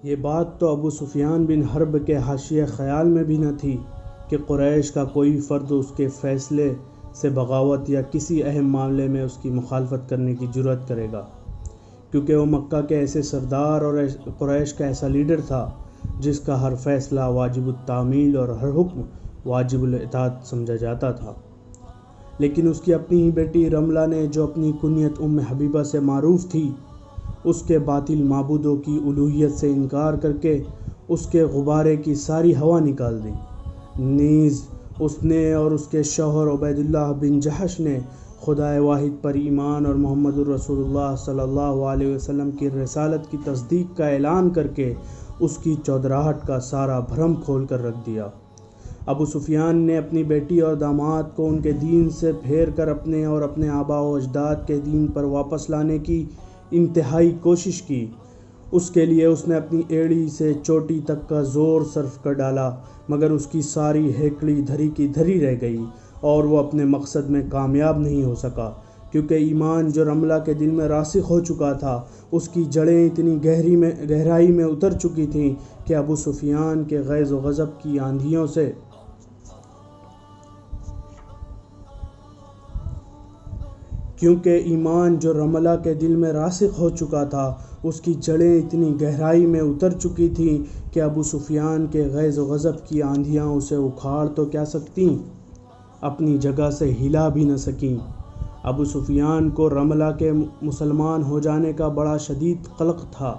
یہ بات تو ابو سفیان بن حرب کے حاشیہ خیال میں بھی نہ تھی کہ قریش کا کوئی فرد اس کے فیصلے سے بغاوت یا کسی اہم معاملے میں اس کی مخالفت کرنے کی جرأت کرے گا، کیونکہ وہ مکہ کے ایسے سردار اور قریش کا ایسا لیڈر تھا جس کا ہر فیصلہ واجب التعمیل اور ہر حکم واجب الاطاعت سمجھا جاتا تھا۔ لیکن اس کی اپنی ہی بیٹی رملہ نے، جو اپنی کنیت ام حبیبہ سے معروف تھی، اس کے باطل معبودوں کی الوہیت سے انکار کر کے اس کے غبارے کی ساری ہوا نکال دی۔ نیز اس نے اور اس کے شوہر عبید اللہ بن جحش نے خدائے واحد پر ایمان اور محمد الرسول اللہ صلی اللہ علیہ وسلم کی رسالت کی تصدیق کا اعلان کر کے اس کی چودراہٹ کا سارا بھرم کھول کر رکھ دیا۔ ابو سفیان نے اپنی بیٹی اور داماد کو ان کے دین سے پھیر کر اپنے اور اپنے آباء و اجداد کے دین پر واپس لانے کی انتہائی کوشش کی۔ اس کے لیے اس نے اپنی ایڑی سے چوٹی تک کا زور صرف کر ڈالا، مگر اس کی ساری ہیکڑی دھری کی دھری رہ گئی اور وہ اپنے مقصد میں کامیاب نہیں ہو سکا، کیونکہ ایمان جو رملہ کے دل میں راسخ ہو چکا تھا، اس کی جڑیں اتنی گہرائی میں اتر چکی تھیں کہ ابو سفیان کے غیظ و غضب کی آندھیوں سے ابو سفیان کے غیظ و غضب کی آندھیاں اسے اکھاڑ تو کیا سکتیں، اپنی جگہ سے ہلا بھی نہ سکیں۔ ابو سفیان کو رملہ کے مسلمان ہو جانے کا بڑا شدید قلق تھا،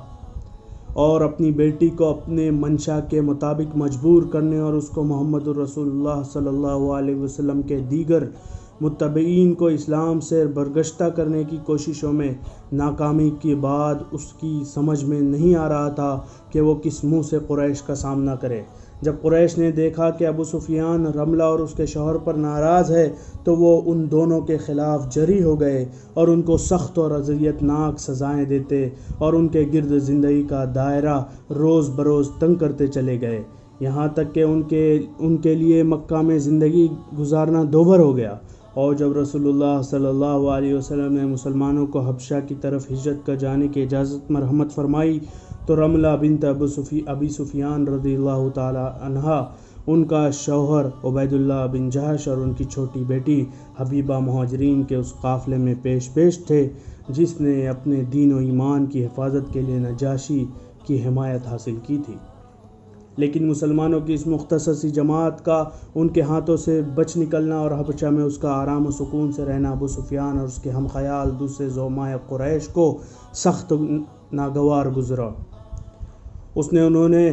اور اپنی بیٹی کو اپنے منشا کے مطابق مجبور کرنے اور اس کو محمد الرسول اللہ صلی اللہ علیہ وسلم کے دیگر متبعین کو اسلام سے برگشتہ کرنے کی کوششوں میں ناکامی کے بعد اس کی سمجھ میں نہیں آ رہا تھا کہ وہ کس منہ سے قریش کا سامنا کرے۔ جب قریش نے دیکھا کہ ابو سفیان رملہ اور اس کے شوہر پر ناراض ہے تو وہ ان دونوں کے خلاف جری ہو گئے اور ان کو سخت اور اذیت ناک سزائیں دیتے اور ان کے گرد زندگی کا دائرہ روز بروز تنگ کرتے چلے گئے، یہاں تک کہ ان کے لیے مکہ میں زندگی گزارنا دوبھر ہو گیا۔ اور جب رسول اللہ صلی اللہ علیہ وسلم نے مسلمانوں کو حبشہ کی طرف ہجرت کر جانے کی اجازت مرحمت فرمائی تو رملہ بنت ابی سفیان رضی اللہ تعالی عنہا، ان کا شوہر عبید اللہ بن جحش اور ان کی چھوٹی بیٹی حبیبہ مہاجرین کے اس قافلے میں پیش تھے جس نے اپنے دین و ایمان کی حفاظت کے لیے نجاشی کی حمایت حاصل کی تھی۔ لیکن مسلمانوں کی اس مختصر سی جماعت کا ان کے ہاتھوں سے بچ نکلنا اور حبشہ میں اس کا آرام و سکون سے رہنا ابو سفیان اور اس کے ہم خیال دوسرے زعمائے قریش کو سخت ناگوار گزرا۔ انہوں نے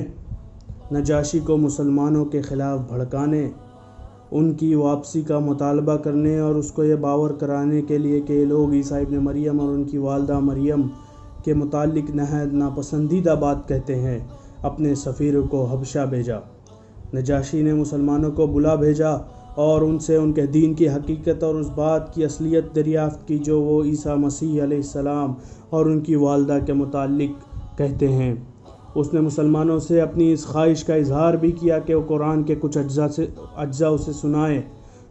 نجاشی کو مسلمانوں کے خلاف بھڑکانے، ان کی واپسی کا مطالبہ کرنے اور اس کو یہ باور کرانے کے لیے کہ یہ لوگ عیسیٰ ابن مریم اور ان کی والدہ مریم کے متعلق نہایت ناپسندیدہ بات کہتے ہیں، اپنے سفیر کو حبشہ بھیجا۔ نجاشی نے مسلمانوں کو بلا بھیجا اور ان سے ان کے دین کی حقیقت اور اس بات کی اصلیت دریافت کی جو وہ عیسیٰ مسیح علیہ السلام اور ان کی والدہ کے متعلق کہتے ہیں۔ اس نے مسلمانوں سے اپنی اس خواہش کا اظہار بھی کیا کہ وہ قرآن کے کچھ اجزاء اسے سنائے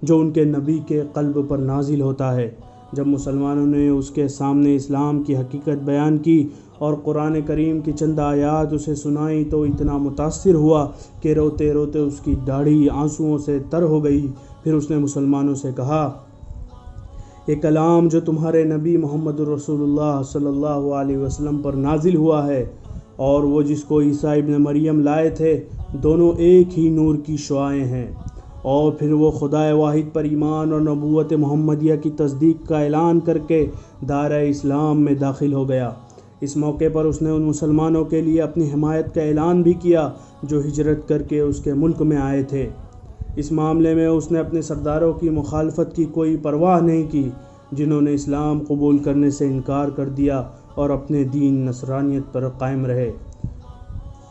جو ان کے نبی کے قلب پر نازل ہوتا ہے۔ جب مسلمانوں نے اس کے سامنے اسلام کی حقیقت بیان کی اور قرآن کریم کی چند آیات اسے سنائیں تو اتنا متاثر ہوا کہ روتے روتے اس کی داڑھی آنسوؤں سے تر ہو گئی۔ پھر اس نے مسلمانوں سے کہا، یہ کلام جو تمہارے نبی محمد الرسول اللہ صلی اللہ علیہ وسلم پر نازل ہوا ہے اور وہ جس کو عیسیٰ ابن مریم لائے تھے، دونوں ایک ہی نور کی شعاعیں ہیں۔ اور پھر وہ خدائے واحد پر ایمان اور نبوت محمدیہ کی تصدیق کا اعلان کر کے دائرہ اسلام میں داخل ہو گیا۔ اس موقع پر اس نے ان مسلمانوں کے لیے اپنی حمایت کا اعلان بھی کیا جو ہجرت کر کے اس کے ملک میں آئے تھے۔ اس معاملے میں اس نے اپنے سرداروں کی مخالفت کی کوئی پرواہ نہیں کی، جنہوں نے اسلام قبول کرنے سے انکار کر دیا اور اپنے دین نصرانیت پر قائم رہے۔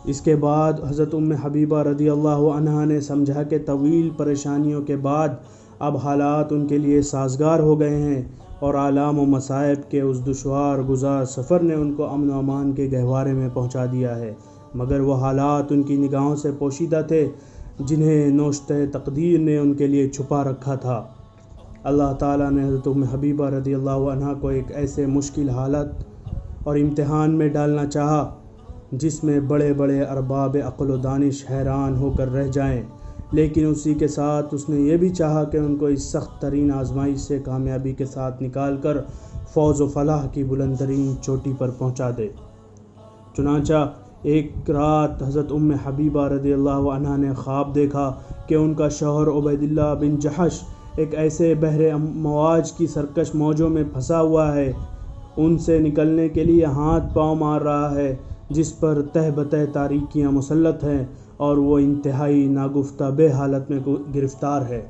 اس کے بعد حضرت ام حبیبہ رضی اللہ عنہا نے سمجھا کہ طویل پریشانیوں کے بعد اب حالات ان کے لیے سازگار ہو گئے ہیں اور آلام و مصائب کے اس دشوار گزار سفر نے ان کو امن و امان کے گہوارے میں پہنچا دیا ہے، مگر وہ حالات ان کی نگاہوں سے پوشیدہ تھے جنہیں نوشتہ تقدیر نے ان کے لیے چھپا رکھا تھا۔ اللہ تعالیٰ نے حضرت ام حبیبہ رضی اللہ عنہا کو ایک ایسے مشکل حالت اور امتحان میں ڈالنا چاہا جس میں بڑے بڑے ارباب عقل و دانش حیران ہو کر رہ جائیں، لیکن اسی کے ساتھ اس نے یہ بھی چاہا کہ ان کو اس سخت ترین آزمائش سے کامیابی کے ساتھ نکال کر فوز و فلاح کی بلند ترین چوٹی پر پہنچا دے۔ چنانچہ ایک رات حضرت ام حبیبہ رضی اللہ عنہا نے خواب دیکھا کہ ان کا شوہر عبید اللہ بن جحش ایک ایسے بحر مواج کی سرکش موجوں میں پھنسا ہوا ہے، ان سے نکلنے کے لیے ہاتھ پاؤں مار رہا ہے، جس پر تہ بتہ تاریکیاں مسلط ہیں، اور وہ انتہائی ناگفتہ بے حالت میں گرفتار ہے۔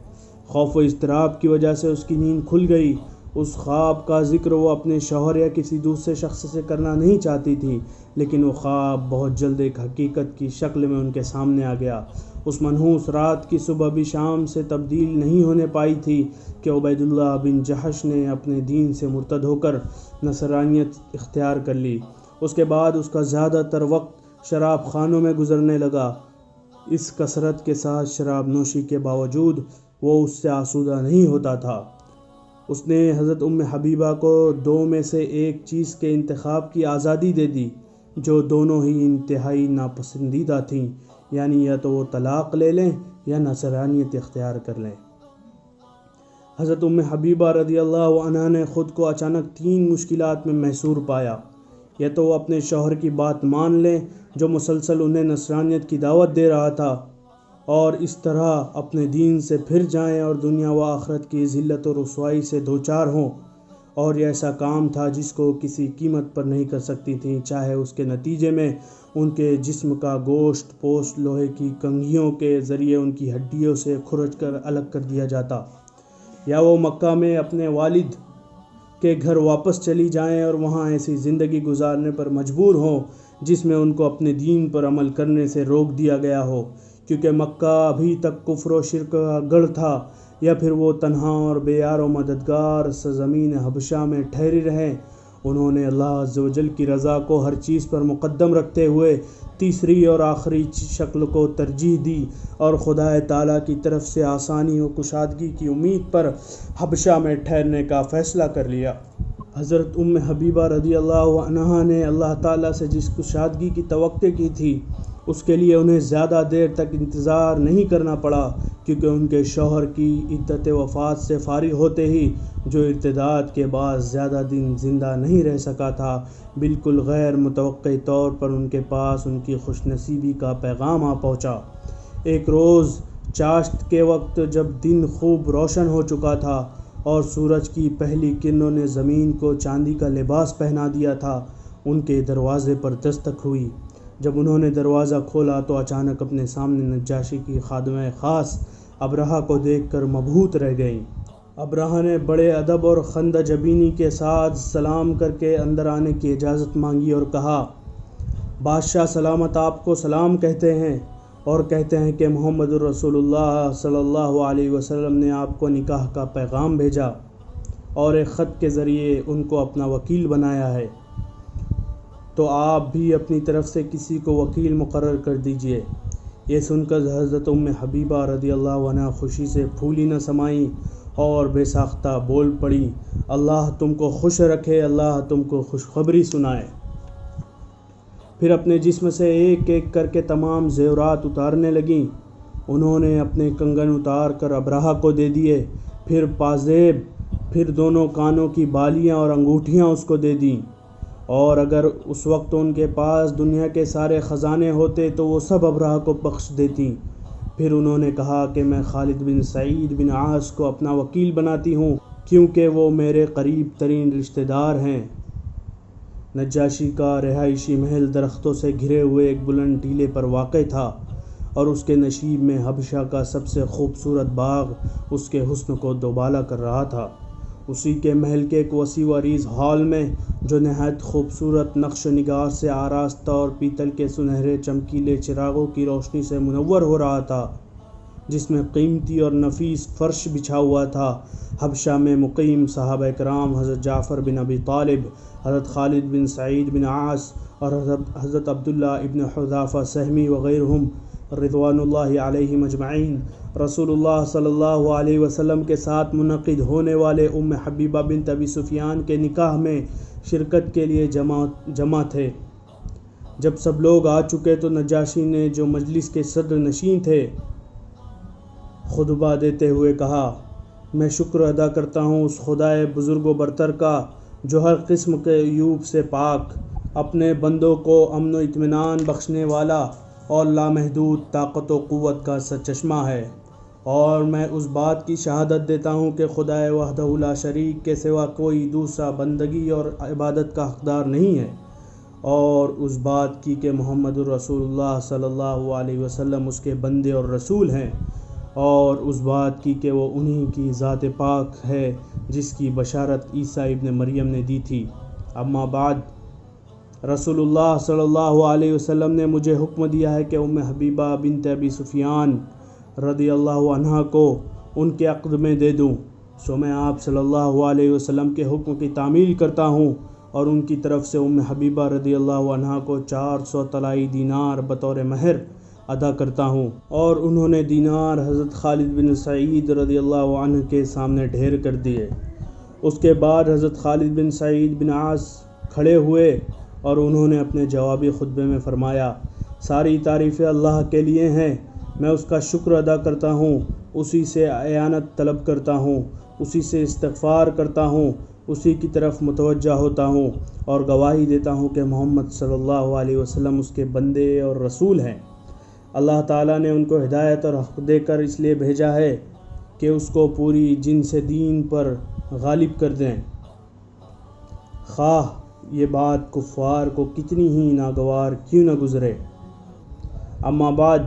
خوف و اضطراب کی وجہ سے اس کی نیند کھل گئی۔ اس خواب کا ذکر وہ اپنے شوہر یا کسی دوسرے شخص سے کرنا نہیں چاہتی تھی، لیکن وہ خواب بہت جلد ایک حقیقت کی شکل میں ان کے سامنے آ گیا۔ اس منحوس رات کی صبح بھی شام سے تبدیل نہیں ہونے پائی تھی کہ عبید اللہ بن جحش نے اپنے دین سے مرتد ہو کر نصرانیت اختیار کر لی۔ اس کے بعد اس کا زیادہ تر وقت شراب خانوں میں گزرنے لگا۔ اس کثرت کے ساتھ شراب نوشی کے باوجود وہ اس سے آسودہ نہیں ہوتا تھا۔ اس نے حضرت ام حبیبہ کو دو میں سے ایک چیز کے انتخاب کی آزادی دے دی، جو دونوں ہی انتہائی ناپسندیدہ تھیں، یعنی یا تو وہ طلاق لے لیں یا نصرانیت اختیار کر لیں۔ حضرت ام حبیبہ رضی اللہ عنہا نے خود کو اچانک 3 مشکلات میں محصور پایا۔ یا تو وہ اپنے شوہر کی بات مان لیں جو مسلسل انہیں نصرانیت کی دعوت دے رہا تھا، اور اس طرح اپنے دین سے پھر جائیں اور دنیا و آخرت کی ذلت و رسوائی سے دوچار ہوں، اور یہ ایسا کام تھا جس کو کسی قیمت پر نہیں کر سکتی تھیں، چاہے اس کے نتیجے میں ان کے جسم کا گوشت پوست لوہے کی کنگھیوں کے ذریعے ان کی ہڈیوں سے کھرچ کر الگ کر دیا جاتا، یا وہ مکہ میں اپنے والد کے گھر واپس چلی جائیں اور وہاں ایسی زندگی گزارنے پر مجبور ہوں جس میں ان کو اپنے دین پر عمل کرنے سے روک دیا گیا ہو، کیونکہ مکہ ابھی تک کفر و شرک کا گڑھ تھا، یا پھر وہ تنہا اور بے یار و مددگار سرزمین حبشہ میں ٹھہری رہیں۔ انہوں نے اللہ عز و جل کی رضا کو ہر چیز پر مقدم رکھتے ہوئے تیسری اور آخری شکل کو ترجیح دی، اور خدا تعالیٰ کی طرف سے آسانی و کشادگی کی امید پر حبشہ میں ٹھہرنے کا فیصلہ کر لیا۔ حضرت ام حبیبہ رضی اللہ عنہا نے اللہ تعالیٰ سے جس کشادگی کی توقع کی تھی، اس کے لیے انہیں زیادہ دیر تک انتظار نہیں کرنا پڑا، کیونکہ ان کے شوہر کی عدت وفات سے فارغ ہوتے ہی، جو ارتداد کے بعد زیادہ دن زندہ نہیں رہ سکا تھا، بالکل غیر متوقع طور پر ان کے پاس ان کی خوش نصیبی کا پیغام آ پہنچا۔ ایک روز چاشت کے وقت جب دن خوب روشن ہو چکا تھا اور سورج کی پہلی کرنوں نے زمین کو چاندی کا لباس پہنا دیا تھا، ان کے دروازے پر دستک ہوئی۔ جب انہوں نے دروازہ کھولا تو اچانک اپنے سامنے نجاشی کی خادمہ خاص ابرہہ کو دیکھ کر مبہوت رہ گئیں۔ ابرہہ نے بڑے ادب اور خندہ جبینی کے ساتھ سلام کر کے اندر آنے کی اجازت مانگی اور کہا، بادشاہ سلامت آپ کو سلام کہتے ہیں، اور کہتے ہیں کہ محمد الرسول اللہ صلی اللہ علیہ وسلم نے آپ کو نکاح کا پیغام بھیجا اور ایک خط کے ذریعے ان کو اپنا وکیل بنایا ہے، تو آپ بھی اپنی طرف سے کسی کو وکیل مقرر کر دیجئے۔ یہ سن کر حضرت ام حبیبہ رضی اللہ عنہا خوشی سے پھولی نہ سمائیں اور بے ساختہ بول پڑیں، اللہ تم کو خوش رکھے، اللہ تم کو خوشخبری سنائے۔ پھر اپنے جسم سے ایک ایک کر کے تمام زیورات اتارنے لگیں۔ انہوں نے اپنے کنگن اتار کر ابرہہ کو دے دیے، پھر پازیب، پھر دونوں کانوں کی بالیاں اور انگوٹھیاں اس کو دے دیں، اور اگر اس وقت ان کے پاس دنیا کے سارے خزانے ہوتے تو وہ سب ابرہہ کو بخش دیتی۔ پھر انہوں نے کہا کہ میں خالد بن سعید بن عاص کو اپنا وکیل بناتی ہوں، کیونکہ وہ میرے قریب ترین رشتہ دار ہیں۔ نجاشی کا رہائشی محل درختوں سے گھرے ہوئے ایک بلند ٹیلے پر واقع تھا، اور اس کے نشیب میں حبشہ کا سب سے خوبصورت باغ اس کے حسن کو دوبالا کر رہا تھا۔ اسی کے محل کے ایک وسیع و عریض ہال میں، جو نہایت خوبصورت نقش و نگار سے آراستہ اور پیتل کے سنہرے چمکیلے چراغوں کی روشنی سے منور ہو رہا تھا، جس میں قیمتی اور نفیس فرش بچھا ہوا تھا، حبشہ میں مقیم صحابہ کرام حضرت جعفر بن ابی طالب، حضرت خالد بن سعید بن عاص اور حضرت عبداللہ ابن حذافہ سہمی وغیرہم رضوان اللہ علیہم اجمعین رسول اللہ صلی اللہ علیہ وسلم کے ساتھ منعقد ہونے والے ام حبیبہ بنت ابی سفیان کے نکاح میں شرکت کے لیے جمع تھے۔ جب سب لوگ آ چکے تو نجاشی نے جو مجلس کے صدر نشین تھے خطبہ دیتے ہوئے کہا، میں شکر ادا کرتا ہوں اس خدائے بزرگ و برتر کا جو ہر قسم کے عیوب سے پاک، اپنے بندوں کو امن و اطمینان بخشنے والا اور لامحدود طاقت و قوت کا سرچشمہ ہے، اور میں اس بات کی شہادت دیتا ہوں کہ خدائے وحدہ لا شریک کے سوا کوئی دوسرا بندگی اور عبادت کا حقدار نہیں ہے، اور اس بات کی کہ محمد الرسول اللہ صلی اللہ علیہ وسلم اس کے بندے اور رسول ہیں، اور اس بات کی کہ وہ انہی کی ذات پاک ہے جس کی بشارت عیسیٰ ابن مریم نے دی تھی۔ اما بعد، رسول اللہ صلی اللہ علیہ وسلم نے مجھے حکم دیا ہے کہ ام حبیبہ بنت ابی سفیان رضی اللہ عنہا کو ان کے عقد میں دے دوں، سو میں آپ صلی اللہ علیہ وسلم کے حکم کی تعمیل کرتا ہوں اور ان کی طرف سے ام حبیبہ رضی اللہ عنہا کو 400 طلائی دینار بطور مہر ادا کرتا ہوں، اور انہوں نے دینار حضرت خالد بن سعید رضی اللہ عنہ کے سامنے ڈھیر کر دیے۔ اس کے بعد حضرت خالد بن سعید بن عاص کھڑے ہوئے اور انہوں نے اپنے جوابی خطبے میں فرمایا، ساری تعریفیں اللہ کے لیے ہیں، میں اس کا شکر ادا کرتا ہوں، اسی سے اعانت طلب کرتا ہوں، اسی سے استغفار کرتا ہوں، اسی کی طرف متوجہ ہوتا ہوں، اور گواہی دیتا ہوں کہ محمد صلی اللہ علیہ وسلم اس کے بندے اور رسول ہیں۔ اللہ تعالیٰ نے ان کو ہدایت اور حق دے کر اس لیے بھیجا ہے کہ اس کو پوری جن سے دین پر غالب کر دیں، خواہ یہ بات کفار کو کتنی ہی ناگوار کیوں نہ گزرے۔ اما بعد،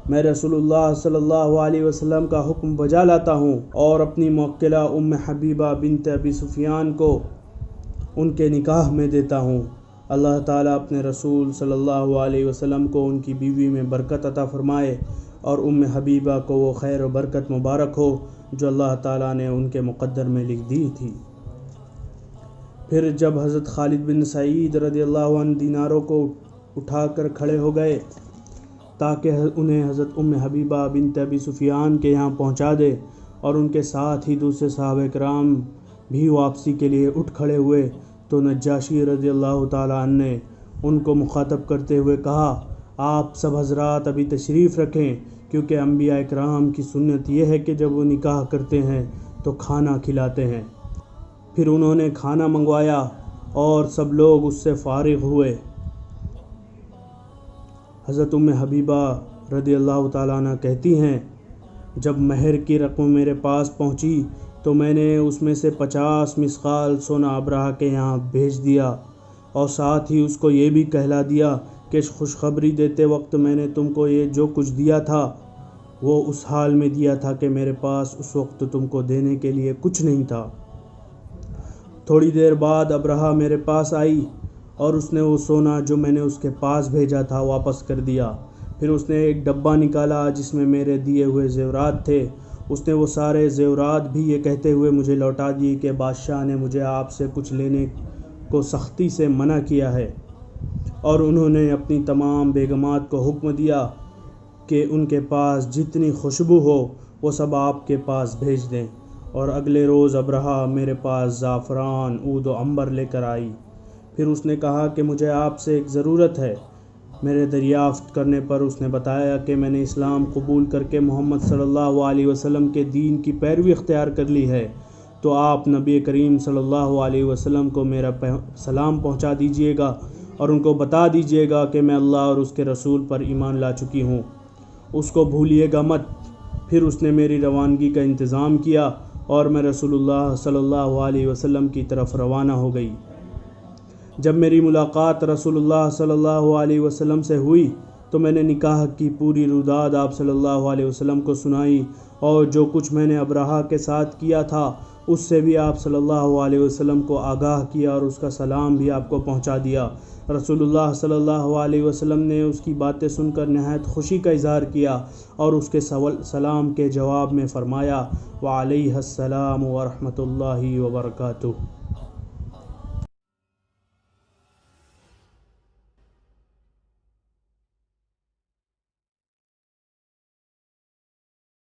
میں رسول اللہ صلی اللہ علیہ وسلم کا حکم بجا لاتا ہوں اور اپنی موکلہ ام حبیبہ بنت ابی سفیان کو ان کے نکاح میں دیتا ہوں۔ اللہ تعالیٰ اپنے رسول صلی اللہ علیہ وسلم کو ان کی بیوی میں برکت عطا فرمائے، اور ام حبیبہ کو وہ خیر و برکت مبارک ہو جو اللہ تعالیٰ نے ان کے مقدر میں لکھ دی تھی۔ پھر جب حضرت خالد بن سعید رضی اللہ عنہ دیناروں کو اٹھا کر کھڑے ہو گئے تاکہ انہیں حضرت ام حبیبہ بنت ابی سفیان کے یہاں پہنچا دے، اور ان کے ساتھ ہی دوسرے صحابہ کرام بھی واپسی کے لیے اٹھ کھڑے ہوئے، تو نجاشی رضی اللہ تعالیٰ عنہ نے ان کو مخاطب کرتے ہوئے کہا، آپ سب حضرات ابھی تشریف رکھیں، کیونکہ انبیاء کرام کی سنت یہ ہے کہ جب وہ نکاح کرتے ہیں تو کھانا کھلاتے ہیں۔ پھر انہوں نے کھانا منگوایا اور سب لوگ اس سے فارغ ہوئے۔ حضرت ام حبیبہ رضی اللہ تعالیٰ عنہ کہتی ہیں، جب مہر کی رقم میرے پاس پہنچی تو میں نے اس میں سے 50 مثقال سونا ابرہہ کے یہاں بھیج دیا، اور ساتھ ہی اس کو یہ بھی کہلا دیا کہ خوشخبری دیتے وقت میں نے تم کو یہ جو کچھ دیا تھا وہ اس حال میں دیا تھا کہ میرے پاس اس وقت تم کو دینے کے لیے کچھ نہیں تھا۔ تھوڑی دیر بعد ابرہہ میرے پاس آئی اور اس نے وہ سونا جو میں نے اس کے پاس بھیجا تھا واپس کر دیا۔ پھر اس نے ایک ڈبہ نکالا جس میں میرے دیے ہوئے زیورات تھے، اس نے وہ سارے زیورات بھی یہ کہتے ہوئے مجھے لوٹا دیے کہ بادشاہ نے مجھے آپ سے کچھ لینے کو سختی سے منع کیا ہے، اور انہوں نے اپنی تمام بیگمات کو حکم دیا کہ ان کے پاس جتنی خوشبو ہو وہ سب آپ کے پاس بھیج دیں۔ اور اگلے روز ابرہہ میرے پاس زعفران، عود و عنبر لے کر آئی۔ پھر اس نے کہا کہ مجھے آپ سے ایک ضرورت ہے۔ میرے دریافت کرنے پر اس نے بتایا کہ میں نے اسلام قبول کر کے محمد صلی اللہ علیہ وسلم کے دین کی پیروی اختیار کر لی ہے، تو آپ نبی کریم صلی اللہ علیہ وسلم کو میرا سلام پہنچا دیجئے گا، اور ان کو بتا دیجئے گا کہ میں اللہ اور اس کے رسول پر ایمان لا چکی ہوں، اس کو بھولیے گا مت۔ پھر اس نے میری روانگی کا انتظام کیا اور میں رسول اللہ صلی اللہ علیہ وسلم کی طرف روانہ ہو گئی۔ جب میری ملاقات رسول اللہ صلی اللہ علیہ وسلم سے ہوئی تو میں نے نکاح کی پوری روداد آپ صلی اللہ علیہ وسلم کو سنائی، اور جو کچھ میں نے ابرہہ کے ساتھ کیا تھا اس سے بھی آپ صلی اللہ علیہ وسلم کو آگاہ کیا، اور اس کا سلام بھی آپ کو پہنچا دیا۔ رسول اللہ صلی اللہ علیہ وسلم نے اس کی باتیں سن کر نہایت خوشی کا اظہار کیا، اور اس کے سلام کے جواب میں فرمایا، وعلیہ السلام ورحمۃ اللہ وبرکاتہ۔